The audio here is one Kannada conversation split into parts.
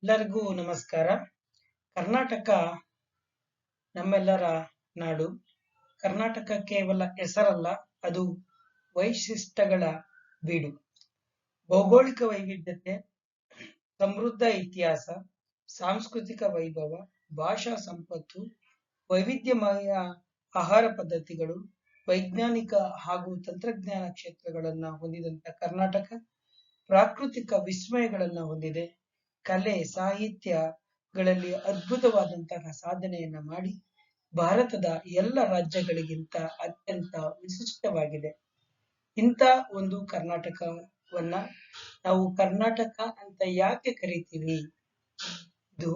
ಎಲ್ಲರಿಗೂ ನಮಸ್ಕಾರ. ಕರ್ನಾಟಕ ನಮ್ಮೆಲ್ಲರ ನಾಡು. ಕರ್ನಾಟಕ ಕೇವಲ ಹೆಸರಲ್ಲ, ಅದು ವೈಶಿಷ್ಟ್ಯಗಳ ಬೀಡು. ಭೌಗೋಳಿಕ ವೈವಿಧ್ಯತೆ, ಸಮೃದ್ಧ ಇತಿಹಾಸ, ಸಾಂಸ್ಕೃತಿಕ ವೈಭವ, ಭಾಷಾ ಸಂಪತ್ತು, ವೈವಿಧ್ಯಮಯ ಆಹಾರ ಪದ್ಧತಿಗಳು, ವೈಜ್ಞಾನಿಕ ಹಾಗೂ ತಂತ್ರಜ್ಞಾನ ಕ್ಷೇತ್ರಗಳನ್ನ ಹೊಂದಿದಂತ ಕರ್ನಾಟಕ ಪ್ರಾಕೃತಿಕ ವಿಸ್ಮಯಗಳನ್ನ ಹೊಂದಿದೆ. ಕಲೆ ಸಾಹಿತ್ಯಗಳಲ್ಲಿ ಅದ್ಭುತವಾದಂತಹ ಸಾಧನೆಯನ್ನ ಮಾಡಿ ಭಾರತದ ಎಲ್ಲ ರಾಜ್ಯಗಳಿಗಿಂತ ಅತ್ಯಂತ ವಿಶಿಷ್ಟವಾಗಿದೆ. ಇಂಥ ಒಂದು ಕರ್ನಾಟಕವನ್ನ ನಾವು ಕರ್ನಾಟಕ ಅಂತ ಯಾಕೆ ಕರಿತೀವಿ? ಇದು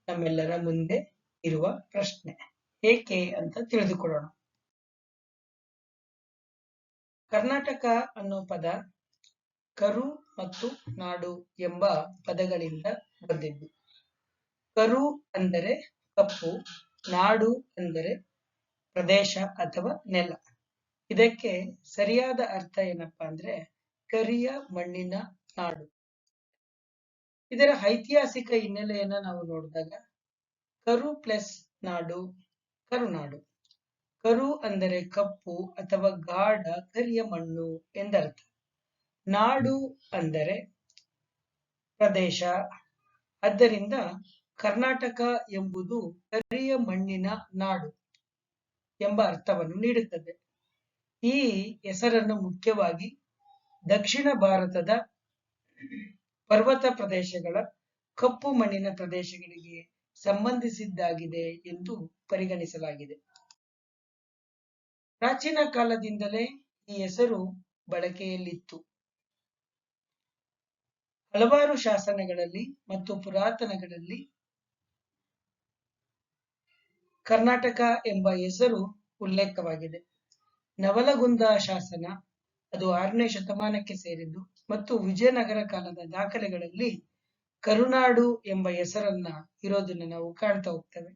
ನಮ್ಮೆಲ್ಲರ ಮುಂದೆ ಇರುವ ಪ್ರಶ್ನೆ. ಏಕೆ ಅಂತ ತಿಳಿದುಕೊಳ್ಳೋಣ. ಕರ್ನಾಟಕ ಅನ್ನೋ ಪದ ಕರು ಮತ್ತು ನಾಡು ಎಂಬ ಪದಗಳಿಂದ ಬಂದಿದ್ದು. ಕರು ಅಂದರೆ ಕಪ್ಪು, ನಾಡು ಅಂದರೆ ಪ್ರದೇಶ ಅಥವಾ ನೆಲ. ಇದಕ್ಕೆ ಸರಿಯಾದ ಅರ್ಥ ಏನಪ್ಪಾ ಅಂದ್ರೆ ಕರಿಯ ಮಣ್ಣಿನ ನಾಡು. ಇದರ ಐತಿಹಾಸಿಕ ಹಿನ್ನೆಲೆಯನ್ನ ನಾವು ನೋಡಿದಾಗ ಕರು ಪ್ಲಸ್ ನಾಡು ಕರುನಾಡು. ಕರು ಅಂದರೆ ಕಪ್ಪು ಅಥವಾ ಗಾಢ ಕರಿಯ ಮಣ್ಣು ಎಂದರ್ಥ. ನಾಡು ಅಂದರೆ ಪ್ರದೇಶ. ಆದ್ದರಿಂದ ಕರ್ನಾಟಕ ಎಂಬುದು ಕರಿಯ ಮಣ್ಣಿನ ನಾಡು ಎಂಬ ಅರ್ಥವನ್ನು ನೀಡುತ್ತದೆ. ಈ ಹೆಸರನ್ನು ಮುಖ್ಯವಾಗಿ ದಕ್ಷಿಣ ಭಾರತದ ಪರ್ವತ ಪ್ರದೇಶಗಳ ಕಪ್ಪು ಮಣ್ಣಿನ ಪ್ರದೇಶಗಳಿಗೆ ಸಂಬಂಧಿಸಿದ್ದಾಗಿದೆ ಎಂದು ಪರಿಗಣಿಸಲಾಗಿದೆ. ಪ್ರಾಚೀನ ಕಾಲದಿಂದಲೇ ಈ ಹೆಸರು ಬಳಕೆಯಲ್ಲಿತ್ತು. ಹಲವಾರು ಶಾಸನಗಳಲ್ಲಿ ಮತ್ತು ಪುರಾತನಗಳಲ್ಲಿ ಕರ್ನಾಟಕ ಎಂಬ ಹೆಸರು ಉಲ್ಲೇಖವಾಗಿದೆ. ನವಲಗುಂದ ಶಾಸನ, ಅದು 6ನೇ ಶತಮಾನಕ್ಕೆ ಸೇರಿದ್ದು, ಮತ್ತು ವಿಜಯನಗರ ಕಾಲದ ದಾಖಲೆಗಳಲ್ಲಿ ಕರುನಾಡು ಎಂಬ ಹೆಸರನ್ನ ಇರೋದನ್ನ ನಾವು ಕಾಣ್ತಾ ಹೋಗ್ತೇವೆ.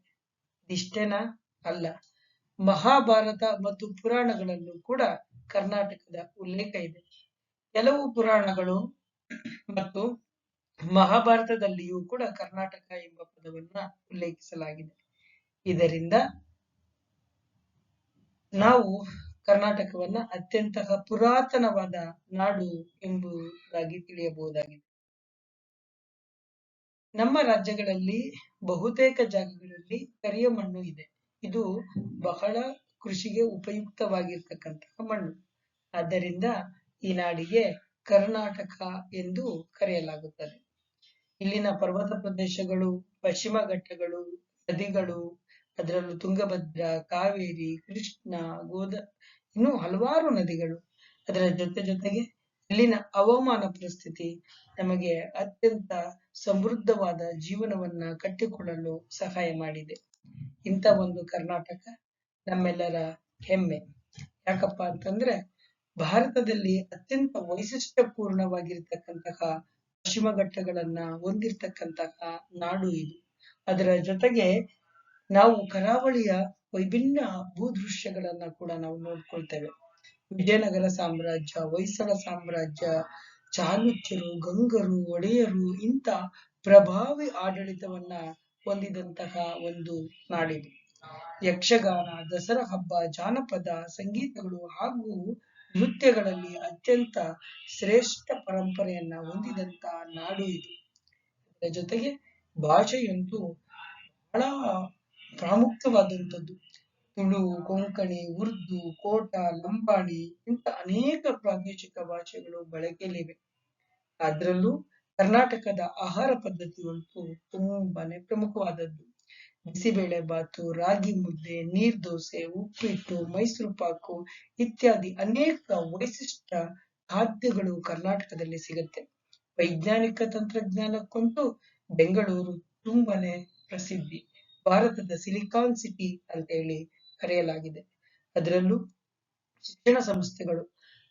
ಇಷ್ಟೇನಾ? ಅಲ್ಲ. ಮಹಾಭಾರತ ಮತ್ತು ಪುರಾಣಗಳಲ್ಲೂ ಕೂಡ ಕರ್ನಾಟಕದ ಉಲ್ಲೇಖ ಇದೆ. ಕೆಲವು ಪುರಾಣಗಳು ಮತ್ತು ಮಹಾಭಾರತದಲ್ಲಿಯೂ ಕೂಡ ಕರ್ನಾಟಕ ಎಂಬ ಪದವನ್ನ ಉಲ್ಲೇಖಿಸಲಾಗಿದೆ. ಇದರಿಂದ ನಾವು ಕರ್ನಾಟಕವನ್ನ ಅತ್ಯಂತ ಪುರಾತನವಾದ ನಾಡು ಎಂಬುದಾಗಿ ತಿಳಿಯಬಹುದಾಗಿದೆ. ನಮ್ಮ ರಾಜ್ಯಗಳಲ್ಲಿ ಬಹುತೇಕ ಜಾಗಗಳಲ್ಲಿ ಕರಿಯ ಮಣ್ಣು ಇದೆ. ಇದು ಬಹಳ ಕೃಷಿಗೆ ಉಪಯುಕ್ತವಾಗಿರ್ತಕ್ಕಂತಹ ಮಣ್ಣು. ಆದ್ದರಿಂದ ಈ ನಾಡಿಗೆ ಕರ್ನಾಟಕ ಎಂದು ಕರೆಯಲಾಗುತ್ತದೆ. ಇಲ್ಲಿನ ಪರ್ವತ ಪ್ರದೇಶಗಳು, ಪಶ್ಚಿಮ ಘಟ್ಟಗಳು, ನದಿಗಳು, ಅದರಲ್ಲೂ ತುಂಗಭದ್ರಾ, ಕಾವೇರಿ, ಕೃಷ್ಣ, ಇನ್ನೂ ಹಲವಾರು ನದಿಗಳು, ಅದರ ಜೊತೆಗೆ ಇಲ್ಲಿನ ಹವಾಮಾನ ಪರಿಸ್ಥಿತಿ ನಮಗೆ ಅತ್ಯಂತ ಸಮೃದ್ಧವಾದ ಜೀವನವನ್ನ ಕಟ್ಟಿಕೊಳ್ಳಲು ಸಹಾಯ ಮಾಡಿದೆ. ಇಂಥ ಒಂದು ಕರ್ನಾಟಕ ನಮ್ಮೆಲ್ಲರ ಹೆಮ್ಮೆ. ಯಾಕಪ್ಪ ಅಂತಂದ್ರೆ ಭಾರತದಲ್ಲಿ ಅತ್ಯಂತ ವೈಶಿಷ್ಟ್ಯಪೂರ್ಣವಾಗಿರ್ತಕ್ಕಂತಹ ಪಶ್ಚಿಮ ಘಟ್ಟಗಳನ್ನ ಹೊಂದಿರತಕ್ಕಂತಹ ನಾಡು ಇದು. ಅದರ ಜೊತೆಗೆ ನಾವು ಕರಾವಳಿಯ ವಿಭಿನ್ನ ಭೂದೃಶ್ಯಗಳನ್ನ ಕೂಡ ನಾವು ನೋಡ್ಕೊಳ್ತೇವೆ. ವಿಜಯನಗರ ಸಾಮ್ರಾಜ್ಯ, ಹೊಯ್ಸಳ ಸಾಮ್ರಾಜ್ಯ, ಚಾಲುಕ್ಯರು, ಗಂಗರು, ಒಡೆಯರು ಇಂಥ ಪ್ರಭಾವಿ ಆಡಳಿತವನ್ನ ಹೊಂದಿದಂತಹ ಒಂದು ನಾಡಿದು. ಯಕ್ಷಗಾನ, ದಸರಾ ಹಬ್ಬ, ಜಾನಪದ ಸಂಗೀತಗಳು ಹಾಗೂ ನೃತ್ಯಗಳಲ್ಲಿ ಅತ್ಯಂತ ಶ್ರೇಷ್ಠ ಪರಂಪರೆಯನ್ನ ಹೊಂದಿದಂತ ನಾಡು ಇದು. ಅದರ ಜೊತೆಗೆ ಭಾಷೆಯಂತೂ ಬಹಳ ಪ್ರಾಮುಖ್ಯವಾದಂಥದ್ದು. ತುಳು, ಕೊಂಕಣಿ, ಉರ್ದು, ಕೋಟ, ಲಂಬಾಣಿ ಇಂಥ ಅನೇಕ ಪ್ರಾದೇಶಿಕ ಭಾಷೆಗಳು ಬಳಕೆಯಲ್ಲಿವೆ. ಅದರಲ್ಲೂ ಕರ್ನಾಟಕದ ಆಹಾರ ಪದ್ಧತಿ ಅಂತೂ ತುಂಬಾನೇ ಪ್ರಮುಖವಾದದ್ದು. ಬಿಸಿಬೇಳೆ ಬಾತು, ರಾಗಿ ಮುದ್ದೆ, ನೀರ್ ದೋಸೆ, ಉಪ್ಪಿಟ್ಟು, ಮೈಸೂರು ಪಾಕು ಇತ್ಯಾದಿ ಅನೇಕ ವೈಶಿಷ್ಟ್ಯ ಖಾದ್ಯಗಳು ಕರ್ನಾಟಕದಲ್ಲಿ ಸಿಗುತ್ತೆ. ವೈಜ್ಞಾನಿಕ ತಂತ್ರಜ್ಞಾನಕ್ಕಂತೂ ಬೆಂಗಳೂರು ತುಂಬಾನೇ ಪ್ರಸಿದ್ಧಿ. ಭಾರತದ ಸಿಲಿಕಾನ್ ಸಿಟಿ ಅಂತ ಹೇಳಿ ಕರೆಯಲಾಗಿದೆ. ಅದರಲ್ಲೂ ಶಿಕ್ಷಣ ಸಂಸ್ಥೆಗಳು,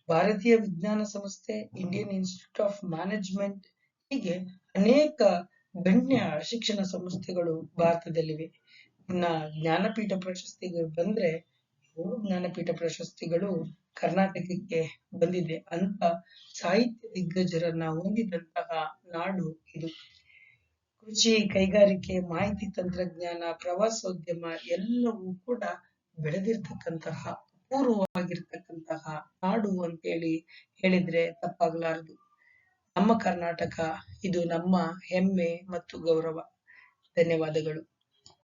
ಭಾರತೀಯ ವಿಜ್ಞಾನ ಸಂಸ್ಥೆ, ಇಂಡಿಯನ್ ಇನ್ಸ್ಟಿಟ್ಯೂಟ್ ಆಫ್ ಮ್ಯಾನೇಜ್ಮೆಂಟ್, ಹೀಗೆ ಅನೇಕ ಗಣ್ಯ ಶಿಕ್ಷಣ ಸಂಸ್ಥೆಗಳು ಭಾರತದಲ್ಲಿವೆ. ಇನ್ನ ಜ್ಞಾನಪೀಠ ಪ್ರಶಸ್ತಿಗಳು ಬಂದ್ರೆ 3 ಜ್ಞಾನಪೀಠ ಪ್ರಶಸ್ತಿಗಳು ಕರ್ನಾಟಕಕ್ಕೆ ಬಂದಿದೆ. ಅಂತ ಸಾಹಿತ್ಯ ದಿಗ್ಗಜರನ್ನ ಹೊಂದಿದಂತಹ ನಾಡು ಇದು. ಕೃಷಿ, ಕೈಗಾರಿಕೆ, ಮಾಹಿತಿ ತಂತ್ರಜ್ಞಾನ, ಪ್ರವಾಸೋದ್ಯಮ ಎಲ್ಲವೂ ಕೂಡ ಬೆಳೆದಿರ್ತಕ್ಕಂತಹ ಅಪೂರ್ವವಾಗಿರ್ತಕ್ಕಂತಹ ನಾಡು ಅಂತೇಳಿ ಹೇಳಿದ್ರೆ ತಪ್ಪಾಗಲಾರದು. ನಮ್ಮ ಕರ್ನಾಟಕ ಇದು ನಮ್ಮ ಹೆಮ್ಮೆ ಮತ್ತು ಗೌರವ. ಧನ್ಯವಾದಗಳು.